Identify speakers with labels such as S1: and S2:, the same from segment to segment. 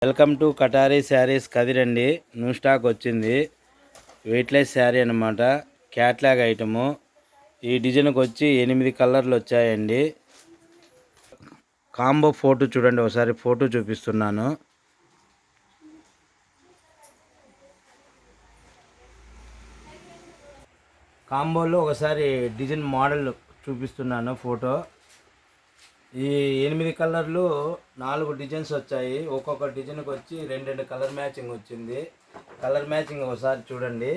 S1: Welcome to Katari saris కదిరండి. New stock వచ్చింది. Weightless sari అనమాట. Catalogue item. ఈ డిజైన్కి వచ్చి 8 కలర్లు వచ్చాయండి. కాంబో ఫోటో చూడండి, ఒకసారి ఫోటో చూపిస్తున్నాను. కాంబోలో ఒకసారి డిజైన్ మోడల్ చూపిస్తున్నాను ఫోటో. ఈ 8 కలర్లు 4 డిజైన్స్ వచ్చాయి. ఒక్కొక్క డిజైన్కి వచ్చి 2 కలర్ మ్యాచింగ్ వచ్చింది. కలర్ మ్యాచింగ్ ఒకసారి చూడండి.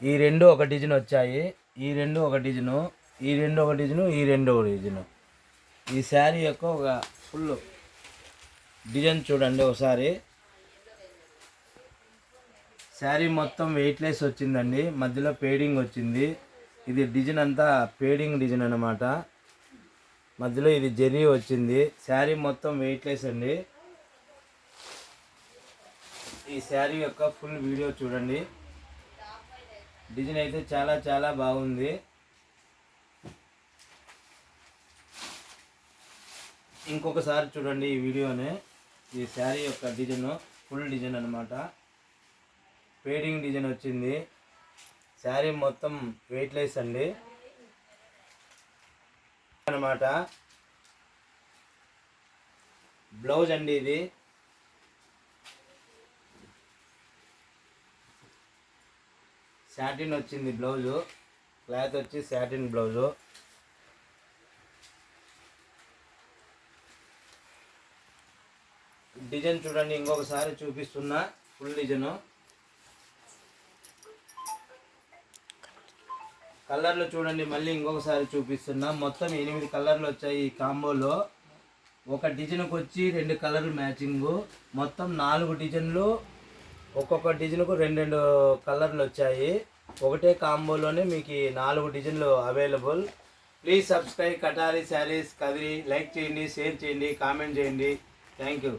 S1: ఈ 2 ఒక డిజైన్ వచ్చాయి, ఈ 2 ఒక డిజైను, ఈ 2 ఒక డిజైను, ఈ 2 ఒక డిజైను. ఈ శారీ యొక్క ఒక ఫుల్ డిజైన్ చూడండి ఒకసారి. శారీ మొత్తం వెయిట్లెస్ వచ్చిందండి. మధ్యలో పేడింగ్ వచ్చింది. ఇది డిజైన్ అంతా పేడింగ్ డిజైన్ అన్నమాట. మధ్యలో ఇది జెరీ వచ్చింది. శారీ మొత్తం వెయిట్లెస్ అండి. ఈ శారీ యొక్క ఫుల్ వీడియో చూడండి. డిజైన్ అయితే చాలా చాలా బాగుంది. ఇంకొకసారి చూడండి ఈ వీడియోని. ఈ శారీ యొక్క డిజైన్ ఫుల్ డిజైన్ అనమాట. పేడింగ్ డిజైన్ వచ్చింది. శారీ మొత్తం వెయిట్లెస్ అండి అనమాట. బ్లౌజ్ అండి ఇది. సాటిన్ వచ్చింది బ్లౌజు. క్లాత్ వచ్చి సాటిన్ బ్లౌజు. డిజైన్ చూడండి, ఇంకొకసారి చూపిస్తున్నా ఫుల్ డిజైను. కలర్లు చూడండి, మళ్ళీ ఇంకొకసారి చూపిస్తున్నా. మొత్తం 8 కలర్లు వచ్చాయి ఈ కాంబోలో. ఒక డిజైన్కి వచ్చి 2 కలర్లు మ్యాచింగు. మొత్తం 4 డిజైన్లు. ఒక్కొక్క డిజైన్కు 2 కలర్లు వచ్చాయి. ఒకటే కాంబోలోనే మీకు 4 డిజైన్లు available. Please subscribe కటారీ saris Kadiri. Like చేయండి, షేర్ చేయండి, కామెంట్ చేయండి. Thank you.